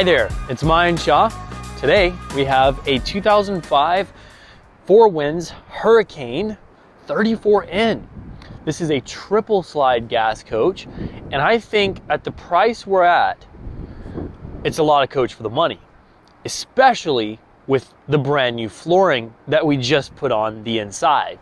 Hi there, it's mine, Shaw. Today we have a 2005 Four Winds Hurricane 34N. This is a triple slide gas coach, and I think at the price we're at, it's a lot of coach for the money, especially with the brand new flooring that we just put on the inside,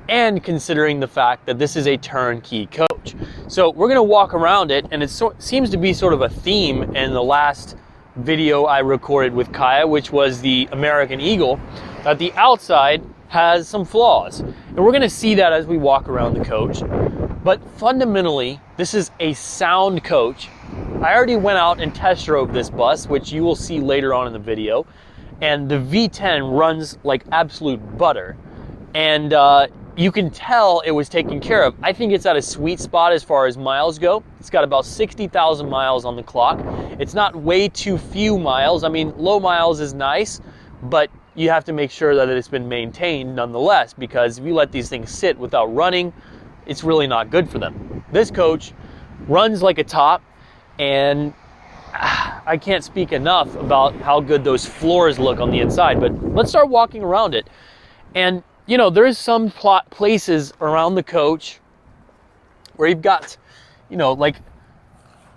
and considering the fact that this is a turnkey coach. So we're gonna walk around it, and it seems to be sort of a theme in the last video I recorded with Kaya, which was the American Eagle, that the outside has some flaws. And we're gonna see that as we walk around the coach. But fundamentally, this is a sound coach. I already went out and test drove this bus, which you will see later on in the video. And the V10 runs like absolute butter. And you can tell it was taken care of. I think it's at a sweet spot as far as miles go. It's got about 60,000 miles on the clock. It's not way too few miles. I mean, low miles is nice, but you have to make sure that it's been maintained nonetheless, because if you let these things sit without running, it's really not good for them. This coach runs like a top, and I can't speak enough about how good those floors look on the inside, but let's start walking around it. And you know, there's some places around the coach where you've got, you know, like,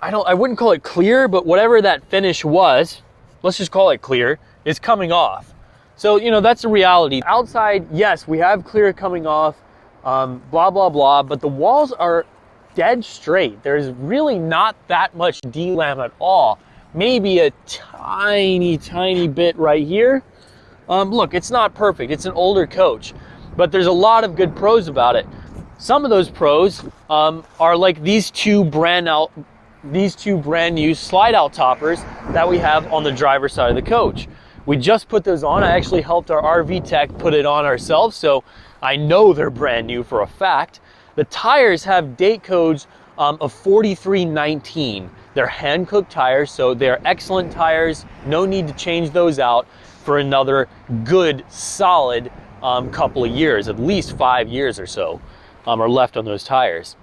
I wouldn't call it clear, but whatever that finish was, let's just call it clear, is coming off. So, you know, that's the reality. Outside, yes, we have clear coming off, blah, blah, blah, but the walls are dead straight. There's really not that much D-lam at all. Maybe a tiny, tiny bit right here. Look, it's not perfect. It's an older coach, but there's a lot of good pros about it. Some of those pros are like these two brand new slide out toppers that we have on the driver's side of the coach. We just put those on. I actually helped our RV tech put it on ourselves, so I know they're brand new for a fact. The tires have date codes of 4319. They're hand cooked tires, so they're excellent tires. No need to change those out for another good, solid couple of years, at least 5 years or so are left on those tires.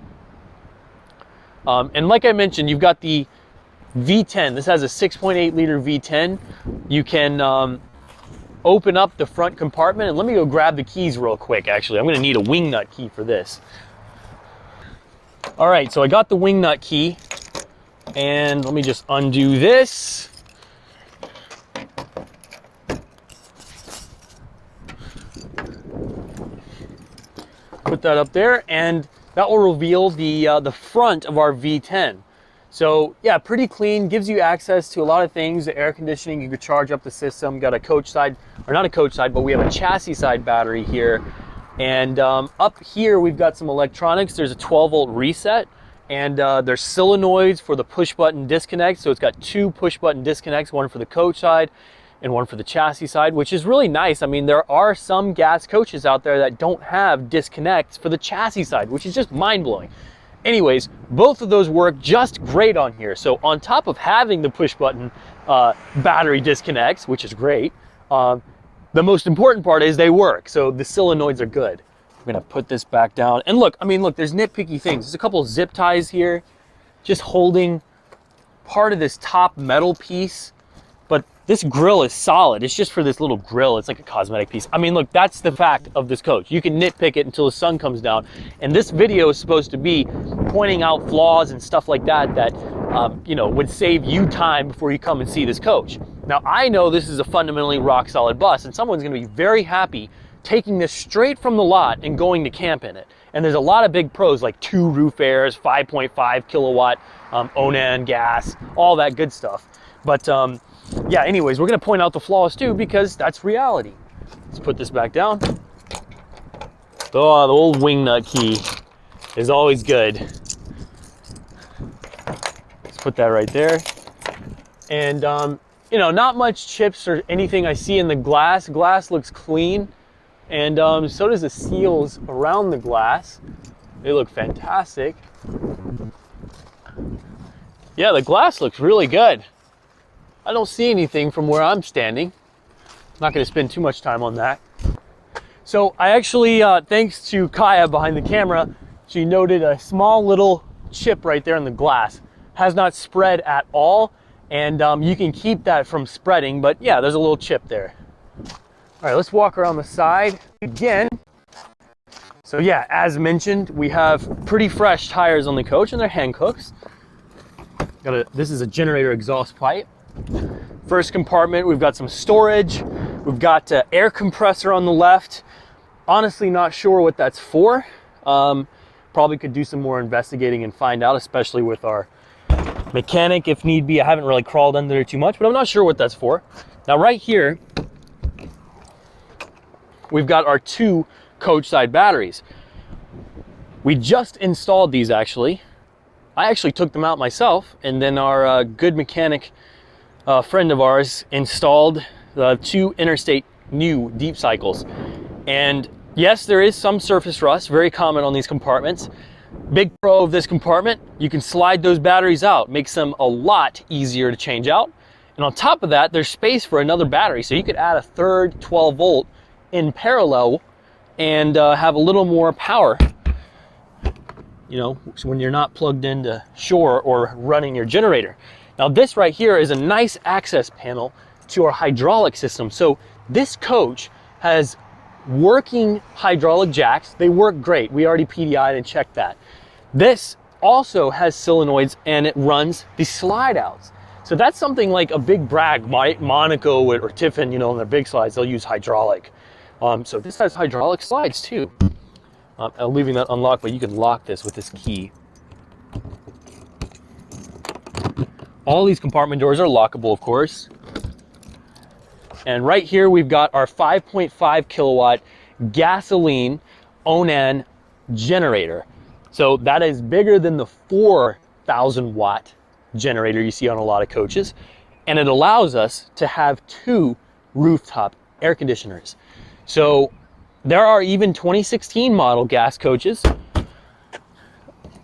And like I mentioned, you've got the V10. This has a 6.8 liter V10. You can open up the front compartment, and let me go grab the keys real quick. Actually, I'm gonna need a wing nut key for this. All right, so I got the wing nut key, and let me just undo this. Put that up there, and that will reveal the front of our V10. So yeah, pretty clean, gives you access to a lot of things. The air conditioning, you could charge up the system. Got a coach side, or not a coach side, but we have a chassis side battery here. And up here we've got some electronics. There's a 12-volt reset, and there's solenoids for the push button disconnect. So it's got two push button disconnects, one for the coach side and one for the chassis side, which is really nice. I mean, there are some gas coaches out there that don't have disconnects for the chassis side, which is just mind-blowing. Anyways, both of those work just great on here. So on top of having the push button battery disconnects, which is great, the most important part is they work. So the solenoids are good. I'm gonna put this back down. And look, I mean, look, there's nitpicky things. There's a couple of zip ties here, just holding part of this top metal piece. But this grill is solid. It's just for this little grill. It's like a cosmetic piece. I mean, look, that's the fact of this coach. You can nitpick it until the sun comes down. And this video is supposed to be pointing out flaws and stuff like that that, you know, would save you time before you come and see this coach. Now, I know this is a fundamentally rock solid bus, and someone's gonna be very happy taking this straight from the lot and going to camp in it. And there's a lot of big pros, like 2 roof airs, 5.5 kilowatt awning gas, all that good stuff. But yeah, anyways, we're gonna point out the flaws too, because that's reality. Let's put this back down. Oh, the old wing nut key is always good. Let's put that right there. And you know, not much chips or anything I see in the glass. Glass looks clean, and so does the seals around the glass. They look fantastic. Yeah, the glass looks really good. I don't see anything from where I'm standing. I'm not going to spend too much time on that. So I actually, thanks to Kaya behind the camera, she noted a small little chip right there in the glass. Has not spread at all, And you can keep that from spreading, but yeah, there's a little chip there. All right, let's walk around the side again. So yeah, as mentioned, we have pretty fresh tires on the coach, and they're hand cooks. This is a generator exhaust pipe. First compartment, we've got some storage. We've got air compressor on the left. Honestly, not sure what that's for. Probably could do some more investigating and find out, especially with our mechanic if need be. I haven't really crawled under there too much, but I'm not sure what that's for. Now right here, we've got our 2 coach side batteries. We just installed these actually. I actually took them out myself, and then our good mechanic friend of ours installed the 2 interstate new deep cycles. And yes, there is some surface rust, very common on these compartments. Big pro of this compartment, you can slide those batteries out, makes them a lot easier to change out. And on top of that, there's space for another battery. So you could add a third 12 volt in parallel and have a little more power, you know, when you're not plugged into shore or running your generator. Now this right here is a nice access panel to our hydraulic system. So this coach has working hydraulic jacks. They work great. We already PDI'd and checked that. This also has solenoids, and it runs the slide outs. So that's something like a big brag. Monaco or Tiffin, you know, on their big slides, they'll use hydraulic. So this has hydraulic slides too. I'm leaving that unlocked, but you can lock this with this key. All these compartment doors are lockable, of course. And right here, we've got our 5.5 kilowatt gasoline Onan generator. So that is bigger than the 4,000 watt generator you see on a lot of coaches. And it allows us to have 2 rooftop air conditioners. So there are even 2016 model gas coaches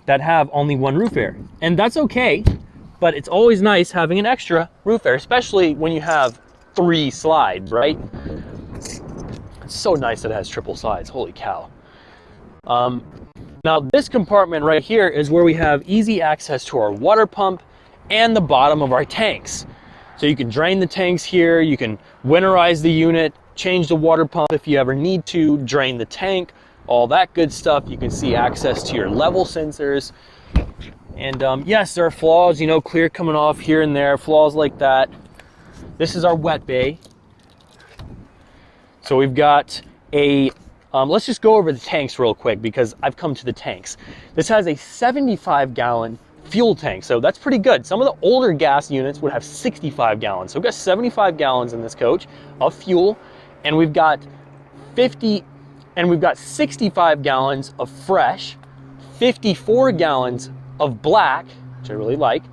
that have only 1 roof air. And that's okay, but it's always nice having an extra roof air, especially when you have 3 slides, right? It's so nice that it has triple slides, holy cow. Now this compartment right here is where we have easy access to our water pump and the bottom of our tanks. So you can drain the tanks here, you can winterize the unit, change the water pump if you ever need to, drain the tank, all that good stuff. You can see access to your level sensors. And yes, there are flaws, you know, clear coming off here and there, flaws like that. This is our wet bay. So we've got a, let's just go over the tanks real quick because I've come to the tanks. This has a 75 gallon fuel tank, so that's pretty good. Some of the older gas units would have 65 gallons. So we've got 75 gallons in this coach of fuel, and we've got 65 gallons of fresh, 54 gallons of black, which I really like,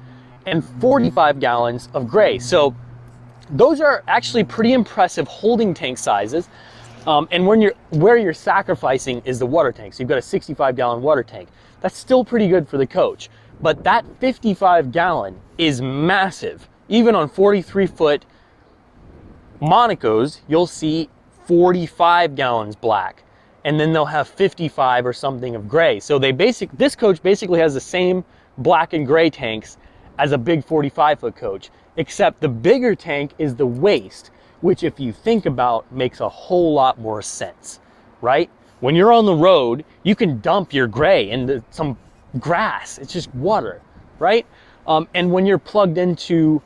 and 45 gallons of gray. So those are actually pretty impressive holding tank sizes. And where you're sacrificing is the water tank. So you've got a 65 gallon water tank. That's still pretty good for the coach. But that 55 gallon is massive. Even on 43 foot Monacos, you'll see 45 gallons black. And then they'll have 55 or something of gray. So this coach basically has the same black and gray tanks as a big 45 foot coach, except the bigger tank is the waste, which if you think about makes a whole lot more sense, right? When you're on the road, you can dump your gray into some grass. It's just water, right? And when you're plugged into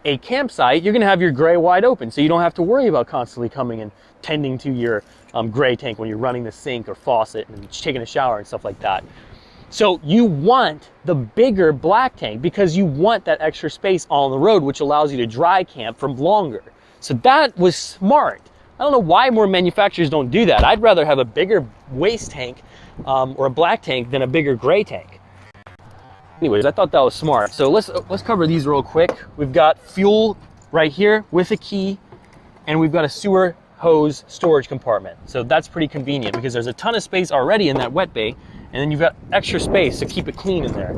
a campsite, you're gonna have your gray wide open, so you don't have to worry about constantly coming and tending to your gray tank when you're running the sink or faucet and taking a shower and stuff like that. So you want the bigger black tank because you want that extra space on the road, which allows you to dry camp for longer. So that was smart. I don't know why more manufacturers don't do that. I'd rather have a bigger waste tank or a black tank than a bigger gray tank. Anyways, I thought that was smart. So let's cover these real quick. We've got fuel right here with a key, and we've got a sewer hose storage compartment. So that's pretty convenient because there's a ton of space already in that wet bay, and then you've got extra space to keep it clean in there.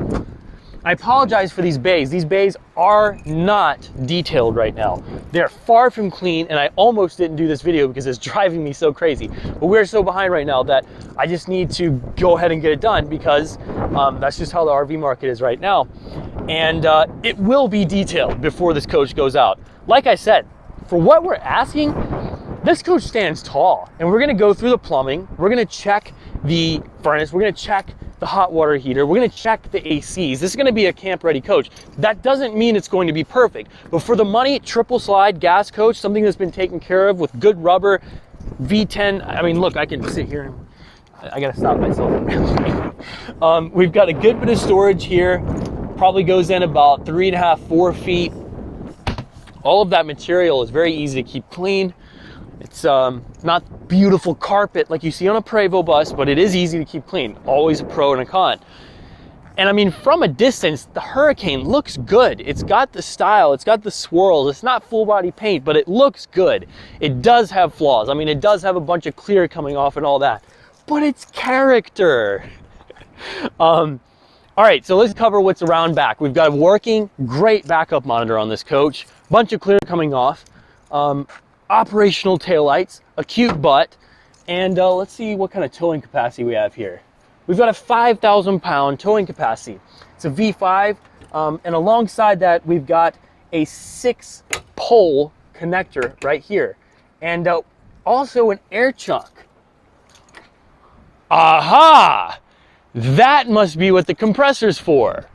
I apologize for these bays. These bays are not detailed right now. They're far from clean, and I almost didn't do this video because it's driving me so crazy. But we're so behind right now that I just need to go ahead and get it done because that's just how the RV market is right now. And it will be detailed before this coach goes out. Like I said, for what we're asking, this coach stands tall, and we're gonna go through the plumbing. We're gonna check the furnace. We're gonna check the hot water heater. We're gonna check the ACs. This is gonna be a camp ready coach. That doesn't mean it's going to be perfect, but for the money, triple slide gas coach, something that's been taken care of with good rubber, V10. I mean, look, I can sit here and I gotta stop myself. We've got a good bit of storage here. Probably goes in about 3.5, 4 feet. All of that material is very easy to keep clean. It's not beautiful carpet like you see on a Prevost bus, but it is easy to keep clean. Always a pro and a con. And I mean, from a distance, the Hurricane looks good. It's got the style, it's got the swirls. It's not full body paint, but it looks good. It does have flaws. I mean, it does have a bunch of clear coming off and all that, but it's character. All right, so let's cover what's around back. We've got a working, great backup monitor on this coach, bunch of clear coming off, operational taillights, a cute butt, and let's see what kind of towing capacity we have here. We've got a 5,000 pound towing capacity. It's a V5, and alongside that, we've got a 6-pole connector right here, and also an air chunk. Aha! That must be what the compressor's for.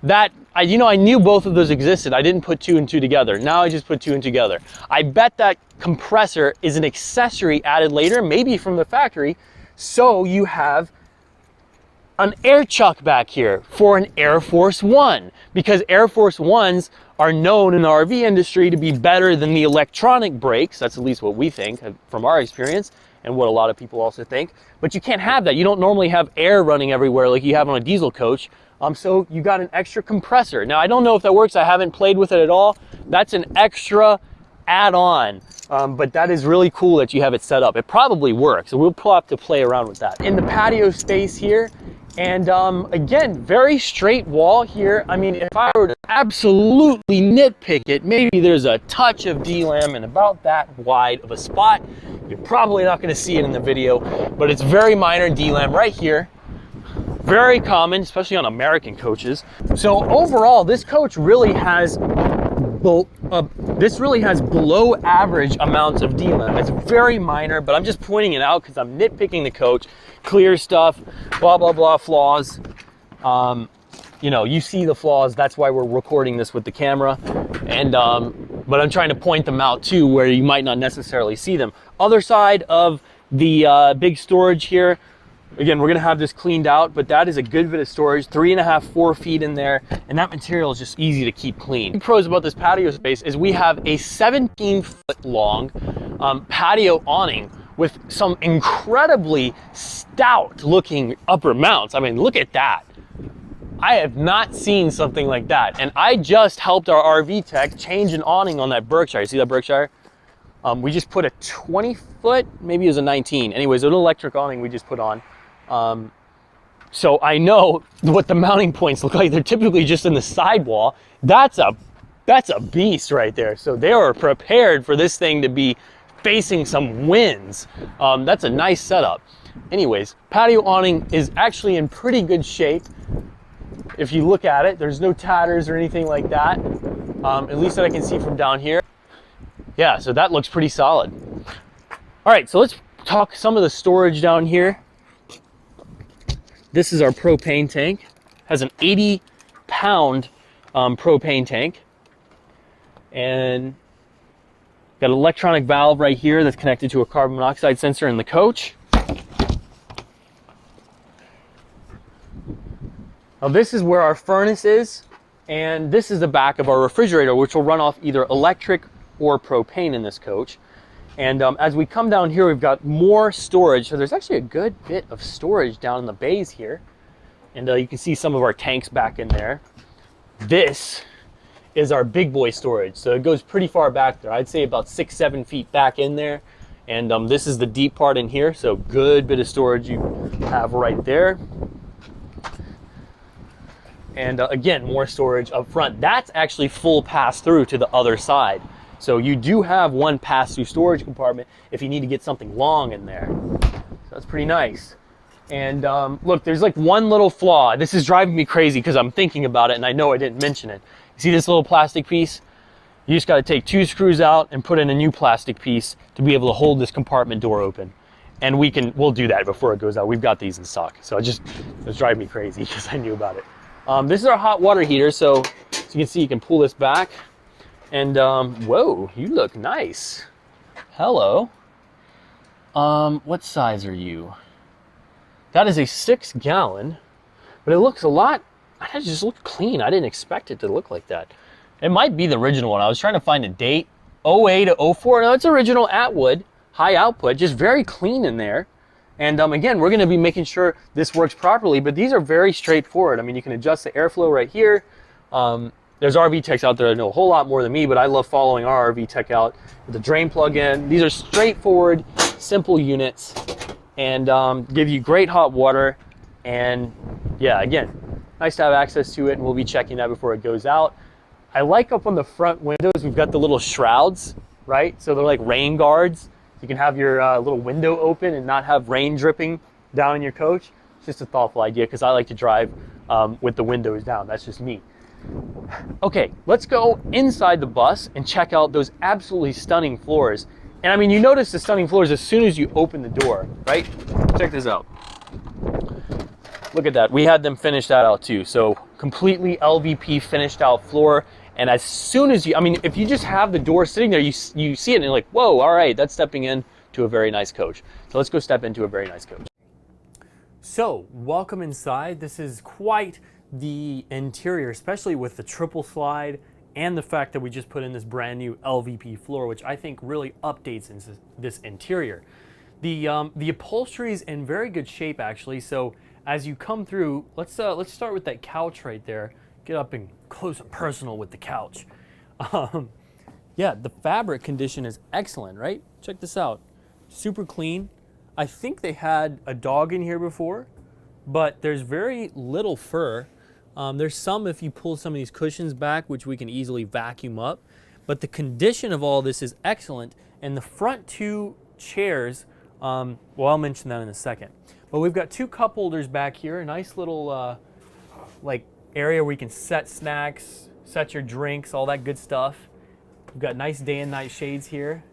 That, I knew both of those existed. I didn't put 2 and 2 together. Now I just put 2 and 2 together. I bet that compressor is an accessory added later, maybe from the factory. So you have an air chuck back here for an Air Force One, because Air Force Ones are known in the RV industry to be better than the electronic brakes. That's at least what we think from our experience, and what a lot of people also think. But you can't have that. You don't normally have air running everywhere like you have on a diesel coach. So you got an extra compressor. Now, I don't know if that works. I haven't played with it at all. That's an extra add-on, but that is really cool that you have it set up. It probably works, so we'll have to play around with that. In the patio space here, and again, very straight wall here. I mean, if I were to absolutely nitpick it, maybe there's a touch of D-lam and about that wide of a spot. You're probably not gonna see it in the video, but it's very minor D-lam right here. Very common, especially on American coaches. So overall, this coach really has below average amounts of D-lam. It's very minor, but I'm just pointing it out because I'm nitpicking the coach. Clear stuff, blah, blah, blah, flaws. You see the flaws. That's why we're recording this with the camera. And but I'm trying to point them out too, where you might not necessarily see them. Other side of the big storage here. Again, we're gonna have this cleaned out, but that is a good bit of storage, 3.5, 4 feet in there, and that material is just easy to keep clean. The pros about this patio space is we have a 17-foot long patio awning with some incredibly stout looking upper mounts. I mean, look at that. I have not seen something like that. And I just helped our RV tech change an awning on that Berkshire. You see that Berkshire? We just put a 20-foot, maybe it was a 19. Anyways, an electric awning we just put on. So I know what the mounting points look like. They're typically just in the sidewall. That's a beast right there. So they are prepared for this thing to be facing some winds. That's a nice setup. Anyways, patio awning is actually in pretty good shape. If you look at it, there's no tatters or anything like that, at least that I can see from down here. Yeah, so that looks pretty solid. All right, so let's talk some of the storage down here. This is our propane tank. Has an 80-pound propane tank. And got an electronic valve right here that's connected to a carbon monoxide sensor in the coach. Now this is where our furnace is, and this is the back of our refrigerator, which will run off either electric or propane in this coach. And as we come down here, we've got more storage. So there's actually a good bit of storage down in the bays here. And you can see some of our tanks back in there. This is our big boy storage. So it goes pretty far back there. I'd say about 6-7 feet back in there. And this is the deep part in here. So good bit of storage you have right there. And again, more storage up front. That's actually full pass-through to the other side. So you do have one pass-through storage compartment if you need to get something long in there. So that's pretty nice. And look, there's like one little flaw. This is driving me crazy because I'm thinking about it and I know I didn't mention it. You see this little plastic piece? You just got to take 2 screws out and put in a new plastic piece to be able to hold this compartment door open. And we'll do that before it goes out. We've got these in stock. So it was driving me crazy because I knew about it. This is our hot water heater. So as you can see, you can pull this back. And whoa, you look nice. Hello. What size are you? That is a 6-gallon, but it looks a lot, it just looked clean. I didn't expect it to look like that. It might be the original one. I was trying to find a date, 08 to 04. No, it's original Atwood, high output, just very clean in there. And again, we're gonna be making sure this works properly, but these are very straightforward. I mean, you can adjust the airflow right here. There's RV techs out there that know a whole lot more than me, but I love following our RV tech out with the drain plug-in. These are straightforward, simple units, and give you great hot water. And yeah, again, nice to have access to it, and we'll be checking that before it goes out. I like up on the front windows, we've got the little shrouds, right? So they're like rain guards. You can have your little window open and not have rain dripping down in your coach. It's just a thoughtful idea because I like to drive with the windows down. That's just me. Okay, let's go inside the bus and check out those absolutely stunning floors. And I mean, you notice the stunning floors as soon as you open the door, right? Check this out. Look at that. We had them finish that out too. So completely LVP finished out floor. And as soon as if you just have the door sitting there, you see it and you're like, whoa, all right, that's stepping in to a very nice coach. So let's go step into a very nice coach. So welcome inside. This is quite the interior, especially with the triple slide and the fact that we just put in this brand new LVP floor, which I think really updates this interior. The upholstery is in very good shape actually. So as you come through, let's start with that couch right there. Get up and close and personal with the couch. Yeah, the fabric condition is excellent, right? Check this out. Super clean. I think they had a dog in here before, but there's very little fur. There's some if you pull some of these cushions back, which we can easily vacuum up. But the condition of all this is excellent. And the front 2 chairs, well, I'll mention that in a second. But we've got 2 cup holders back here, a nice little like area where you can set snacks, set your drinks, all that good stuff. We've got nice day and night shades here.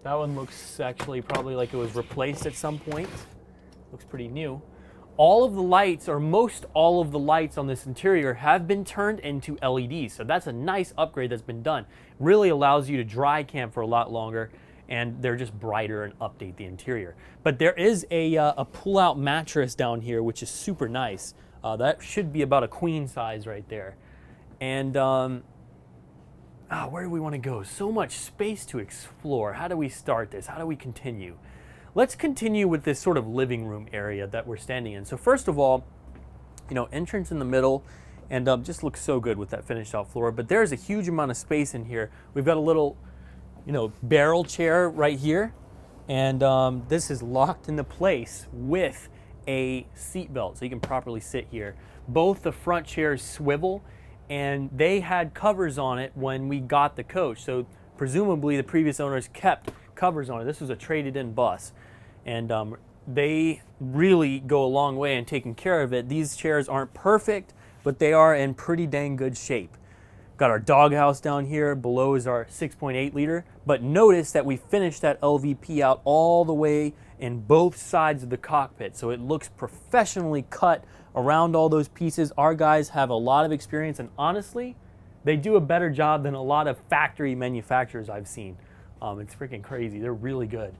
That one looks actually probably like it was replaced at some point. Looks pretty new. All of the lights, or most all of the lights on this interior have been turned into LEDs. So that's a nice upgrade that's been done. Really allows you to dry camp for a lot longer, and they're just brighter and update the interior. But there is a pull-out mattress down here, which is super nice. That should be about a queen size right there. And where do we want to go? So much space to explore. How do we start this? How do we continue? Let's continue with this sort of living room area that we're standing in. So first of all, entrance in the middle, and just looks so good with that finished out floor. But there's a huge amount of space in here. We've got a little, barrel chair right here, and this is locked into place with a seat belt, so you can properly sit here. Both the front chairs swivel, and they had covers on it when we got the coach. So presumably the previous owners kept covers on it. This was a traded in bus, and they really go a long way in taking care of it. These chairs aren't perfect, but they are in pretty dang good shape. Got our doghouse down here. Below is our 6.8 liter, but notice that we finished that LVP out all the way in both sides of the cockpit, so it looks professionally cut around all those pieces. Our guys have a lot of experience, and honestly, they do a better job than a lot of factory manufacturers I've seen. It's freaking crazy. They're really good.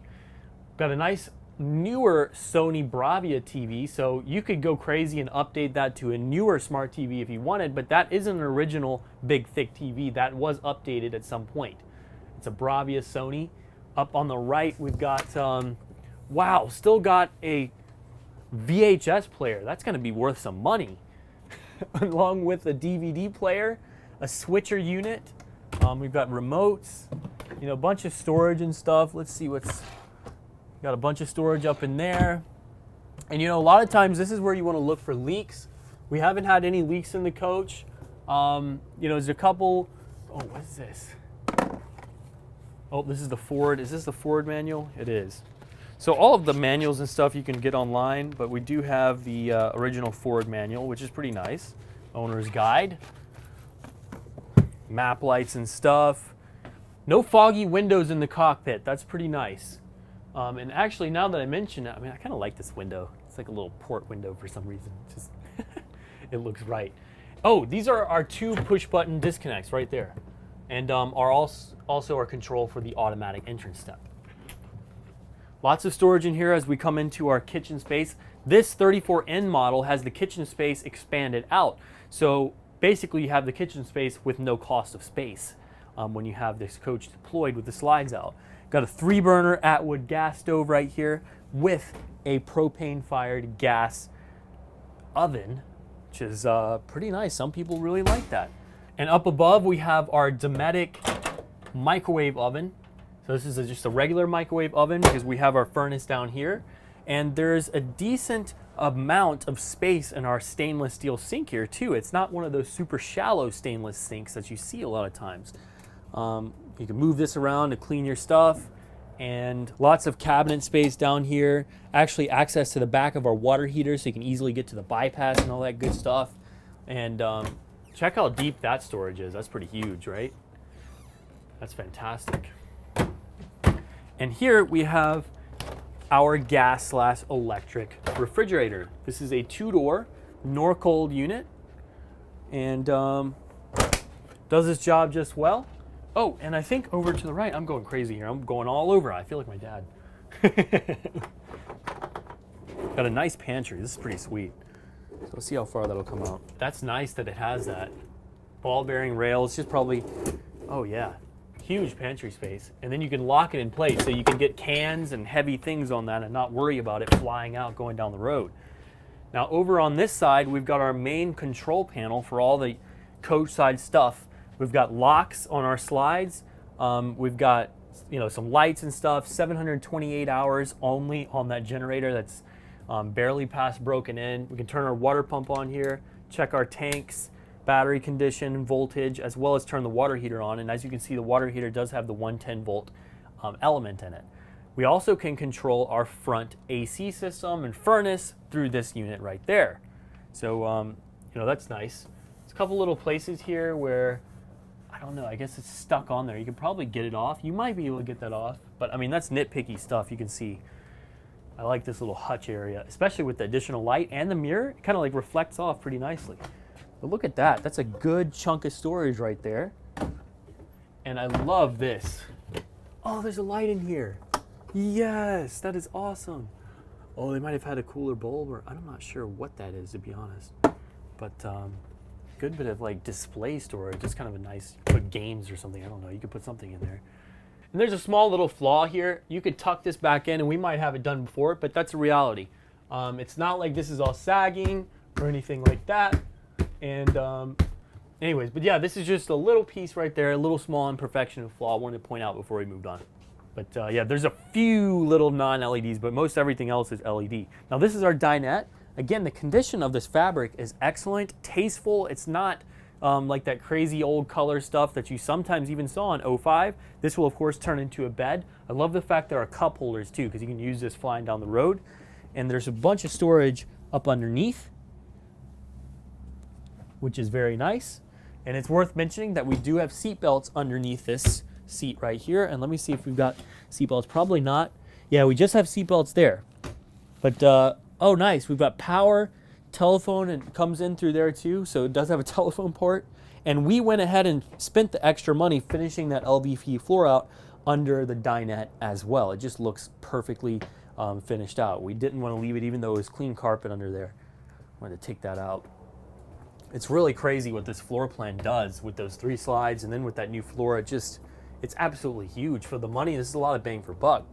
Got a nice newer Sony Bravia TV, so you could go crazy and update that to a newer smart TV if you wanted, but that isn't an original big thick TV. That was updated at some point. It's a Bravia Sony. Up on the right, we've got, wow, still got a VHS player. That's going to be worth some money. Along with a DVD player, a switcher unit. We've got remotes, a bunch of storage and stuff. Let's see got a bunch of storage up in there. And a lot of times this is where you want to look for leaks. We haven't had any leaks in the coach. You know, there's a couple, oh, what is this? Oh, this is the Ford. Is this the Ford manual? It is. So all of the manuals and stuff you can get online, but we do have the original Ford manual, which is pretty nice. Owner's guide. Map lights and stuff. No foggy windows in the cockpit. That's pretty nice. And actually, now that I mention it, I mean, I kind of like this window. It's like a little port window for some reason. Just it looks right. Oh, these are our 2 push button disconnects right there. And are also our control for the automatic entrance step. Lots of storage in here as we come into our kitchen space. This 34N model has the kitchen space expanded out. So basically you have the kitchen space with no cost of space when you have this coach deployed with the slides out. Got a 3-burner Atwood gas stove right here with a propane fired gas oven, which is pretty nice. Some people really like that. And up above we have our Dometic microwave oven. So this is just a regular microwave oven because we have our furnace down here. And there's a decent amount of space in our stainless steel sink here too. It's not one of those super shallow stainless sinks that you see a lot of times. You can move this around to clean your stuff, and lots of cabinet space down here. Actually access to the back of our water heater so you can easily get to the bypass and all that good stuff. And check how deep that storage is. That's pretty huge, right? That's fantastic. And here we have our gas/electric refrigerator. This is a 2-door Norcold unit, and does its job just well. Oh, and I think over to the right, I'm going crazy here. I'm going all over. I feel like my dad. Got a nice pantry. This is pretty sweet. So let's see how far that'll come out. That's nice that it has that. Ball bearing rail. It's just probably, oh yeah, huge pantry space. And then you can lock it in place so you can get cans and heavy things on that and not worry about it flying out going down the road. Now over on this side, we've got our main control panel for all the coach side stuff. We've got locks on our slides. We've got, you know, some lights and stuff. 728 hours only on that generator that's barely past broken in. We can turn our water pump on here, check our tanks, battery condition, voltage, as well as turn the water heater on. And as you can see, the water heater does have the 110 volt element in it. We also can control our front AC system and furnace through this unit right there. So, you know, that's nice. There's a couple little places here where, I don't know, I guess it's stuck on there. You can probably get it off. You might be able to get that off, but I mean, that's nitpicky stuff. You can see, I like this little hutch area, especially with the additional light and the mirror. It kind of like reflects off pretty nicely. But look at that. That's a good chunk of storage right there. And I love this. Oh, there's a light in here. Yes, that is awesome. Oh, they might have had a cooler bulb, or I'm not sure what that is, to be honest. But good bit of like display storage. It's kind of a nice, put games or something. I don't know. You could put something in there. And there's a small little flaw here. You could tuck this back in, and we might have it done before, but that's a reality. It's not like this is all sagging or anything like that. And anyways, but yeah, this is just a little piece right there, a little small imperfection and flaw I wanted to point out before we moved on. But yeah, there's a few little non-LEDs, but most everything else is LED. Now this is our dinette. Again, the condition of this fabric is excellent, tasteful. It's not like that crazy old color stuff that you sometimes even saw in 05. This will of course turn into a bed. I love the fact there are cup holders too, because you can use this flying down the road. And there's a bunch of storage up underneath, which is very nice. And it's worth mentioning that we do have seat belts underneath this seat right here. And let me see if we've got seat belts. Probably not. Yeah, we just have seat belts there. But oh, nice. We've got power, telephone, and it comes in through there too. So it does have a telephone port. And we went ahead and spent the extra money finishing that LVP floor out under the dinette as well. It just looks perfectly finished out. We didn't want to leave it even though it was clean carpet under there. I wanted to take that out. It's really crazy what this floor plan does with those 3 slides and then with that new floor. It's absolutely huge for the money. This is a lot of bang for buck.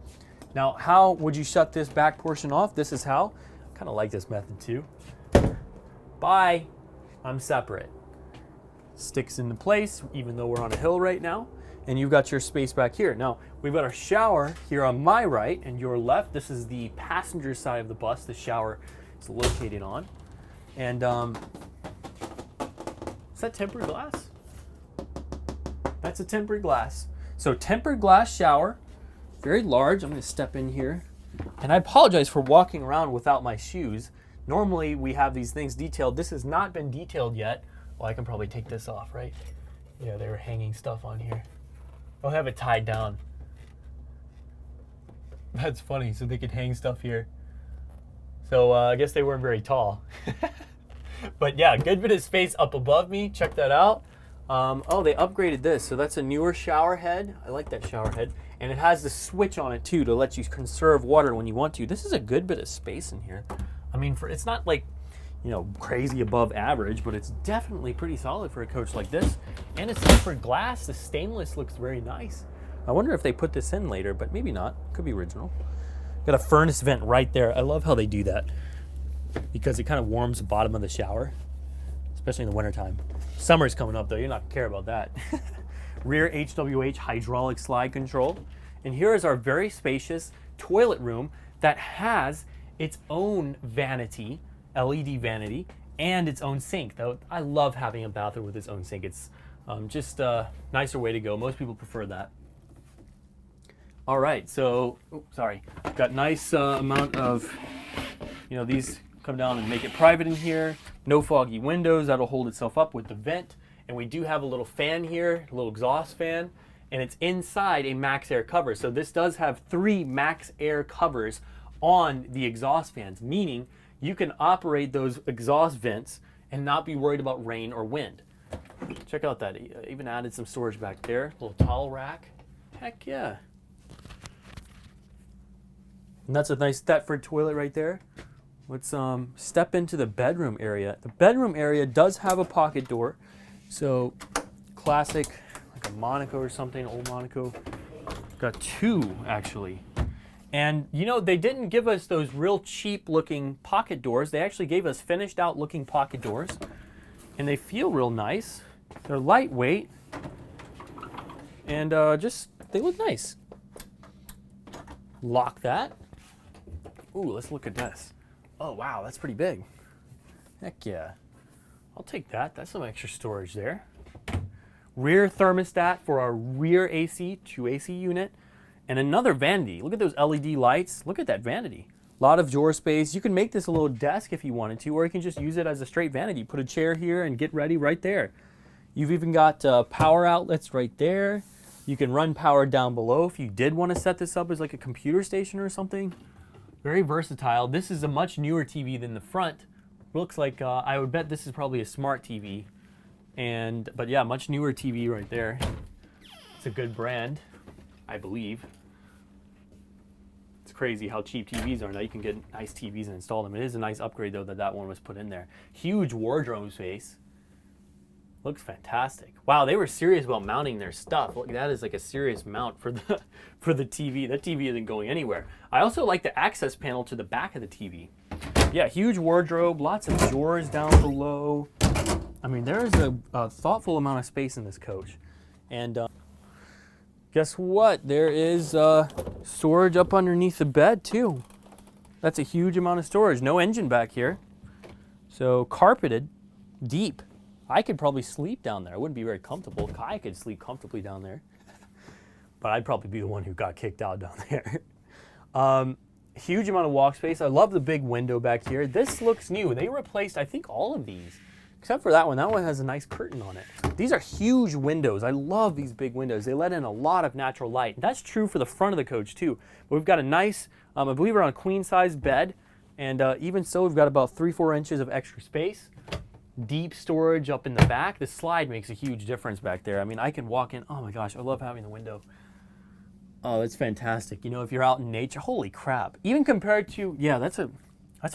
Now, how would you shut this back portion off? This is how. I kind of like this method too. Bye. I'm separate. Sticks into place, even though we're on a hill right now. And you've got your space back here. Now, we've got our shower here on my right and your left. This is the passenger side of the bus the shower is located on. And Is that tempered glass? That's a tempered glass. So tempered glass shower, very large. I'm going to step in here. And I apologize for walking around without my shoes. Normally we have these things detailed. This has not been detailed yet. Well, I can probably take this off, right? Yeah, they were hanging stuff on here. I'll have it tied down. That's funny, so they could hang stuff here. So I guess they weren't very tall. But yeah, good bit of space up above me. Check that out. Oh, they upgraded this. So that's a newer shower head. I like that shower head. And it has the switch on it too to let you conserve water when you want to. This is a good bit of space in here. I mean, it's not like, you know, crazy above average, but it's definitely pretty solid for a coach like this. And it's tempered glass. The stainless looks very nice. I wonder if they put this in later, but maybe not. Could be original. Got a furnace vent right there. I love how they do that because it kind of warms the bottom of the shower, especially in the wintertime. Summer's coming up though, you're not gonna care about that. Rear HWH hydraulic slide control. And here is our very spacious toilet room that has its own vanity, LED vanity, and its own sink. Though I love having a bathroom with its own sink. It's just a nicer way to go. Most people prefer that. All right, so, sorry. Got nice amount of, you know, these come down and make it private in here. No foggy windows, that'll hold itself up with the vent. And we do have a little fan here, a little exhaust fan, and it's inside a max air cover. So this does have 3 max air covers on the exhaust fans, meaning you can operate those exhaust vents and not be worried about rain or wind. Check out that, even added some storage back there, a little towel rack. Heck yeah. And that's a nice Thetford toilet right there. Let's step into the bedroom area. The bedroom area does have a pocket door. So classic, like a Monaco or something, old Monaco. Got 2 actually. And you know, they didn't give us those real cheap looking pocket doors. They actually gave us finished out looking pocket doors. And they feel real nice. They're lightweight. And they look nice. Lock that. Ooh, let's look at this. Oh, wow, that's pretty big. Heck yeah. I'll take that. That's some extra storage there. Rear thermostat for our rear AC, 2 AC unit. And another vanity. Look at those LED lights. Look at that vanity. A lot of drawer space. You can make this a little desk if you wanted to, or you can just use it as a straight vanity. Put a chair here and get ready right there. You've even got power outlets right there. You can run power down below if you did want to set this up as like a computer station or something. Very versatile. This is a much newer TV than the front. Looks like, I would bet this is probably a smart TV. But yeah, much newer TV right there. It's a good brand, I believe. It's crazy how cheap TVs are now. You can get nice TVs and install them. It is a nice upgrade though that one was put in there. Huge wardrobe space. Looks fantastic. Wow, they were serious about mounting their stuff. Look, that is like a serious mount for the TV. That TV isn't going anywhere. I also like the access panel to the back of the TV. Yeah, huge wardrobe, lots of drawers down below. I mean, there is a thoughtful amount of space in this coach. And guess what? There is storage up underneath the bed too. That's a huge amount of storage. No engine back here. So carpeted, deep. I could probably sleep down there. I wouldn't be very comfortable. Kai could sleep comfortably down there. But I'd probably be the one who got kicked out down there. Huge amount of walk space. I love the big window back here. This looks new. They replaced, I think, all of these. Except for that one. That one has a nice curtain on it. These are huge windows. I love these big windows. They let in a lot of natural light. That's true for the front of the coach too. But we've got a nice, I believe we're on a queen size bed. And even so, we've got about 3-4 inches of extra space. Deep storage up in the back. The slide makes a huge difference back there. I mean, I can walk in. Oh my gosh, I love having the window. Oh, that's fantastic. You know, if you're out in nature, holy crap. Even compared to, yeah, that's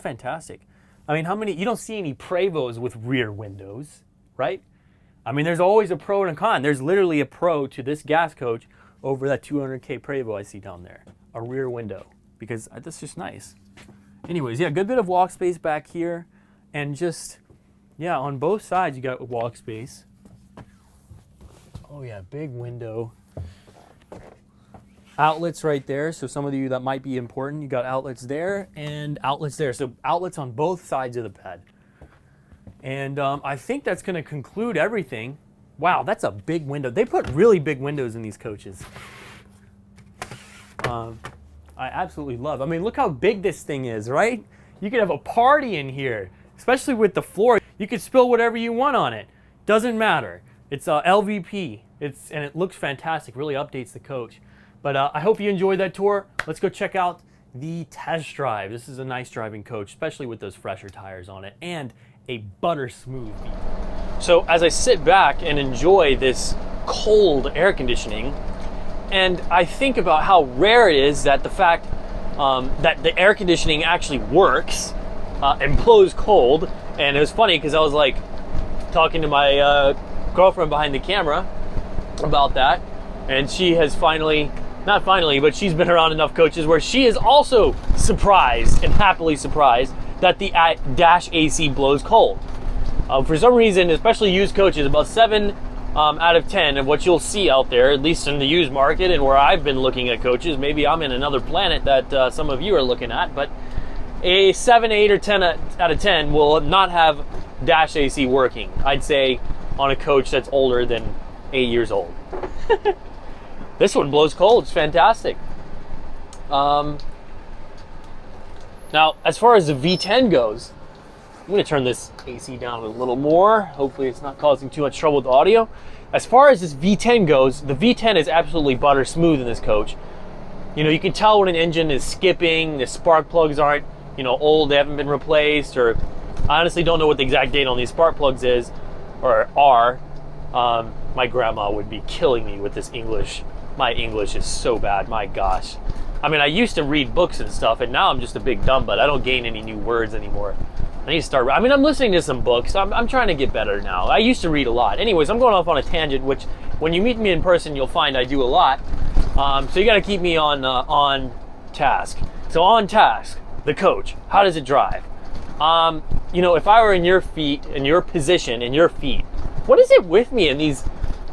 fantastic. I mean, you don't see any Prevos with rear windows, right? I mean, there's always a pro and a con. There's literally a pro to this gas coach over that 200K Prevo I see down there. A rear window, because that's just nice. Anyways, yeah, good bit of walk space back here. And just, yeah, on both sides you got walk space. Oh yeah, big window. Outlets right there, so some of you that might be important, you got outlets there and outlets there. So outlets on both sides of the bed. And I think that's going to conclude everything. Wow, that's a big window. They put really big windows in these coaches. I absolutely love. I mean, look how big this thing is, right? You could have a party in here, especially with the floor. You could spill whatever you want on it. Doesn't matter. It's LVP. And it looks fantastic. Really updates the coach. But I hope you enjoyed that tour. Let's go check out the test drive. This is a nice driving coach, especially with those fresher tires on it and a butter smooth beat. So as I sit back and enjoy this cold air conditioning, and I think about how rare it is that the fact that the air conditioning actually works and blows cold. And it was funny because I was like talking to my girlfriend behind the camera about that, and she has not finally, but she's been around enough coaches where she is also surprised and happily surprised that the dash AC blows cold. For some reason, especially used coaches, about 7 out of 10 of what you'll see out there, at least in the used market and where I've been looking at coaches, maybe I'm in another planet that some of you are looking at, but a 7, 8, or 10 out of 10 will not have dash AC working, I'd say, on a coach that's older than 8 years old. This one blows cold. It's fantastic. Now, as far as the V10 goes, I'm going to turn this AC down a little more. Hopefully it's not causing too much trouble with the audio. As far as this V10 goes, the V10 is absolutely butter smooth in this coach. You know, you can tell when an engine is skipping, the spark plugs aren't, old, they haven't been replaced, or I honestly don't know what the exact date on these spark plugs is, or are. My grandma would be killing me with this English. My English is so bad, my gosh. I mean, I used to read books and stuff, and now I'm just a big dumb butt. I don't gain any new words anymore. I need to start. I mean, I'm listening to some books. I'm trying to get better now. I used to read a lot. Anyways, I'm going off on a tangent, which when you meet me in person, you'll find I do a lot. So you got to keep me on task. So on task, the coach. How does it drive? If I were in your feet, in your position, in your feet, what is it with me in these?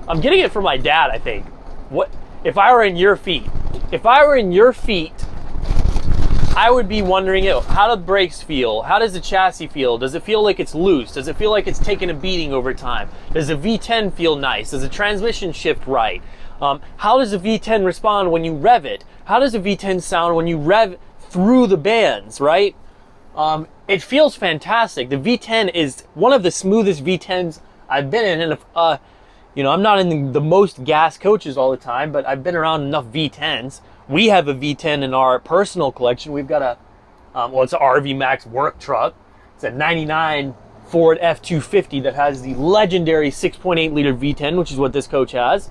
I'm getting it from my dad, I think. What if I were in your feet? If I were in your feet, I would be wondering, how do the brakes feel? How does the chassis feel? Does it feel like it's loose? Does it feel like it's taking a beating over time? Does the V10 feel nice? Does the transmission shift right? How does the V10 respond when you rev it? How does the V10 sound when you rev through the bands, right? It feels fantastic. The V10 is one of the smoothest V10s I've been in. And I'm not in the most gas coaches all the time, but I've been around enough V10s. We have a V10 in our personal collection. We've got it's an RV Max work truck. It's a 99 Ford F-250 that has the legendary 6.8 liter V10, which is what this coach has.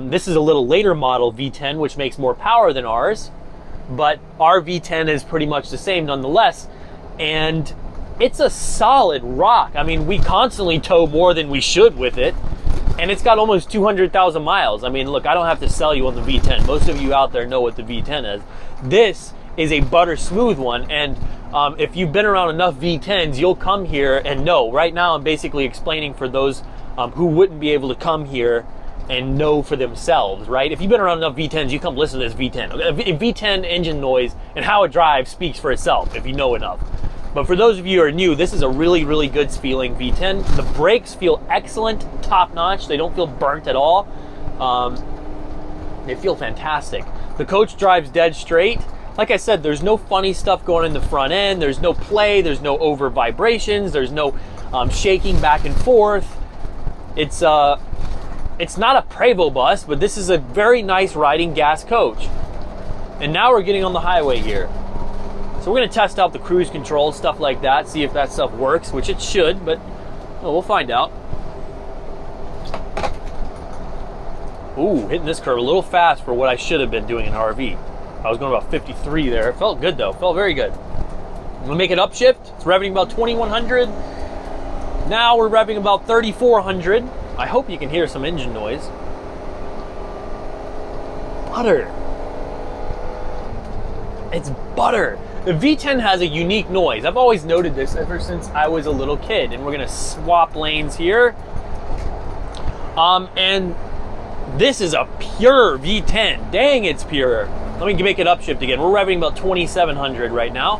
This is a little later model V10, which makes more power than ours, but our V10 is pretty much the same nonetheless. And it's a solid rock. I mean, we constantly tow more than we should with it. And it's got almost 200,000 miles. I mean, look, I don't have to sell you on the V10. Most of you out there know what the V10 is. This is a butter smooth one. And if you've been around enough V10s, you'll come here and know. Right now, I'm basically explaining for those who wouldn't be able to come here and know for themselves, right? If you've been around enough V10s, you come listen to this V10. A V10 engine noise and how it drives speaks for itself if you know enough. But for those of you who are new, this is a really, really good feeling V10. The brakes feel excellent, top notch. They don't feel burnt at all. They feel fantastic. The coach drives dead straight. Like I said, there's no funny stuff going in the front end. There's no play. There's no over vibrations. There's no shaking back and forth. It's not a Prevost bus, but this is a very nice riding gas coach. And now we're getting on the highway here. So we're going to test out the cruise control, stuff like that, see if that stuff works, which it should, but we'll find out. Ooh, hitting this curve a little fast for what I should have been doing in RV. I was going about 53 there. It felt good though, felt very good. I'm going to make an upshift. It's revving about 2100. Now we're revving about 3400. I hope you can hear some engine noise. Butter. It's butter. The V10 has a unique noise. I've always noted this ever since I was a little kid. And we're gonna swap lanes here. And this is a pure V10. Dang, it's pure. Let me make it upshift again. We're revving about 2700 right now.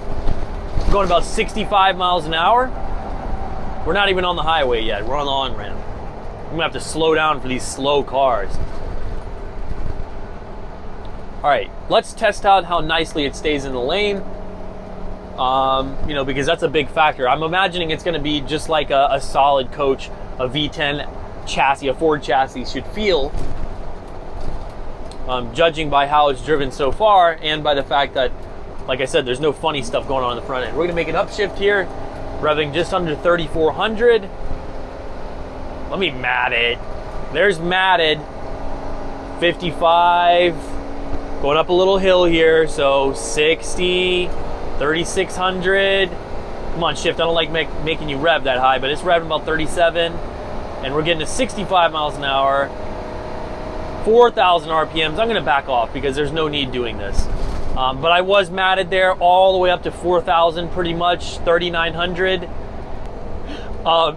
Going about 65 miles an hour. We're not even on the highway yet. We're on the on-ramp. I'm gonna have to slow down for these slow cars. All right, let's test out how nicely it stays in the lane. You know, because that's a big factor. I'm imagining it's gonna be just like a solid coach, a V10 chassis, a Ford chassis should feel, judging by how it's driven so far and by the fact that, like I said, there's no funny stuff going on in the front end. We're gonna make an upshift here, revving just under 3,400. Let me mat it. There's matted. 55. Going up a little hill here, so 60, 3,600. Come on, shift. I don't like making you rev that high, but it's revving about 37. And we're getting to 65 miles an hour. 4,000 RPMs. I'm gonna back off because there's no need doing this. But I was matted there all the way up to 4,000 pretty much, 3,900.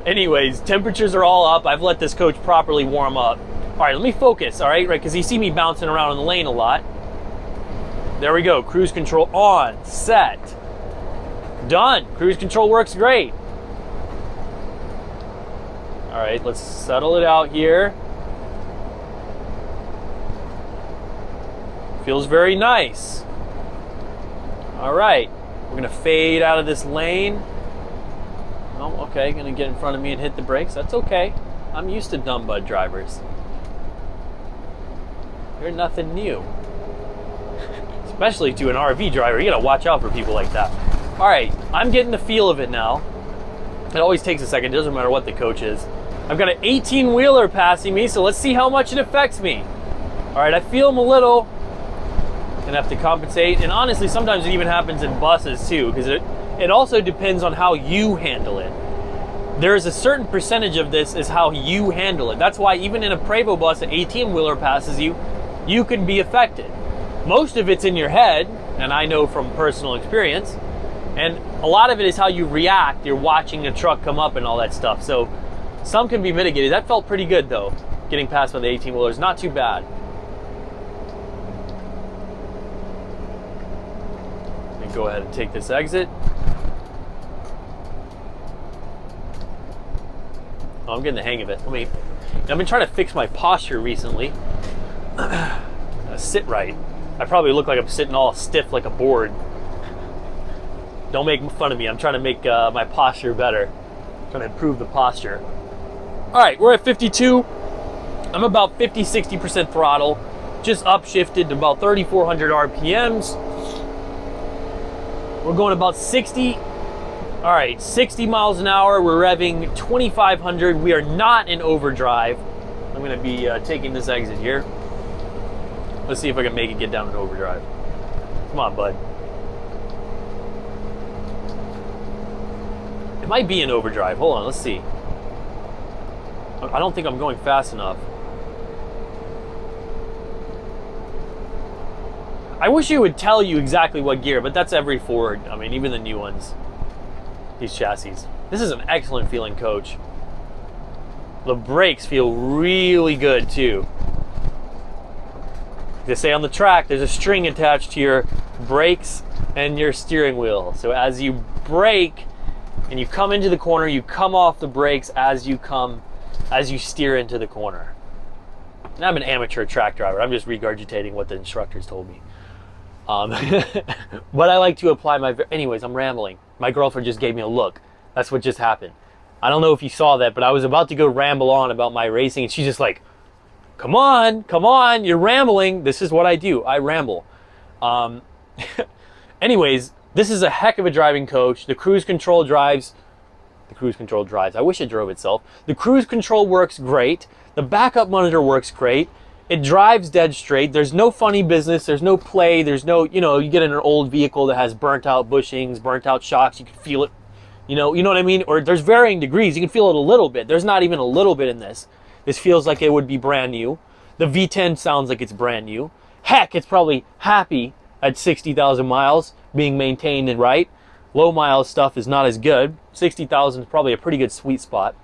Anyways, temperatures are all up. I've let this coach properly warm up. All right, let me focus, all right? Because you see me bouncing around in the lane a lot. There we go, cruise control on, set, done. Cruise control works great. All right, let's settle it out here. Feels very nice. All right, we're gonna fade out of this lane. Oh, okay, gonna get in front of me and hit the brakes. That's okay. I'm used to dumb bud drivers. You're nothing new. Especially to an RV driver, you gotta watch out for people like that. All right, I'm getting the feel of it now. It always takes a second, it doesn't matter what the coach is. I've got an 18-wheeler passing me, so let's see how much it affects me. All right, I feel them a little. Gonna have to compensate, and honestly, sometimes it even happens in buses too, because it also depends on how you handle it. There's a certain percentage of this is how you handle it. That's why even in a Prevost bus, an 18-wheeler passes you, you can be affected. Most of it's in your head, and I know from personal experience, and a lot of it is how you react. You're watching the truck come up and all that stuff. So some can be mitigated. That felt pretty good though, getting past by the 18-wheelers. Not too bad. Let me go ahead and take this exit. Oh, I'm getting the hang of it. I've been trying to fix my posture recently. Sit right. I probably look like I'm sitting all stiff like a board. Don't make fun of me. I'm trying to make my posture better. I'm trying to improve the posture. All right, we're at 52. I'm about 50-60% throttle. Just upshifted to about 3,400 RPMs. We're going about 60. All right, 60 miles an hour. We're revving 2,500. We are not in overdrive. I'm gonna be taking this exit here. Let's see if I can make it get down in overdrive. Come on, bud. It might be in overdrive. Hold on, let's see. I don't think I'm going fast enough. I wish it would tell you exactly what gear, but that's every Ford. I mean, even the new ones. These chassis. This is an excellent feeling coach. The brakes feel really good too. They say on the track, there's a string attached to your brakes and your steering wheel. So as you brake and you come into the corner, you come off the brakes as you steer into the corner. And I'm an amateur track driver. I'm just regurgitating what the instructors told me. But I like to apply anyways, I'm rambling. My girlfriend just gave me a look. That's what just happened. I don't know if you saw that, but I was about to go ramble on about my racing, and she's just like, come on, you're rambling. This is what I do. I ramble. Anyways, this is a heck of a driving coach. The cruise control drives. I wish it drove itself. The cruise control works great. The backup monitor works great. It drives dead straight. There's no funny business. There's no play. There's no, you get in an old vehicle that has burnt out bushings, burnt out shocks. You can feel it. You know what I mean? Or there's varying degrees. You can feel it a little bit. There's not even a little bit in this. This feels like it would be brand new. The V10 sounds like it's brand new. Heck, it's probably happy at 60,000 miles being maintained and right. Low miles stuff is not as good. 60,000 is probably a pretty good sweet spot.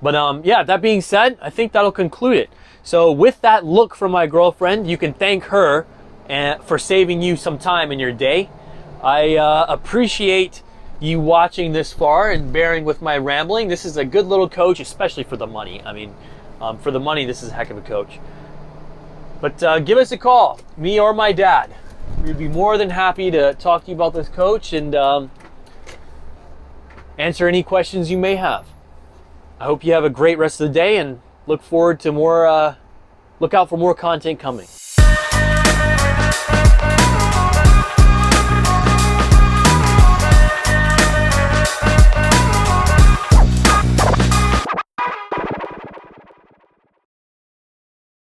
But yeah, that being said, I think that'll conclude it. So with that look from my girlfriend, you can thank her for saving you some time in your day. I appreciate you watching this far and bearing with my rambling. This is a good little coach, especially for the money. I mean, for the money, this is a heck of a coach. But give us a call, me or my dad. We'd be more than happy to talk to you about this coach and answer any questions you may have. I hope you have a great rest of the day and look forward to more, look out for more content coming.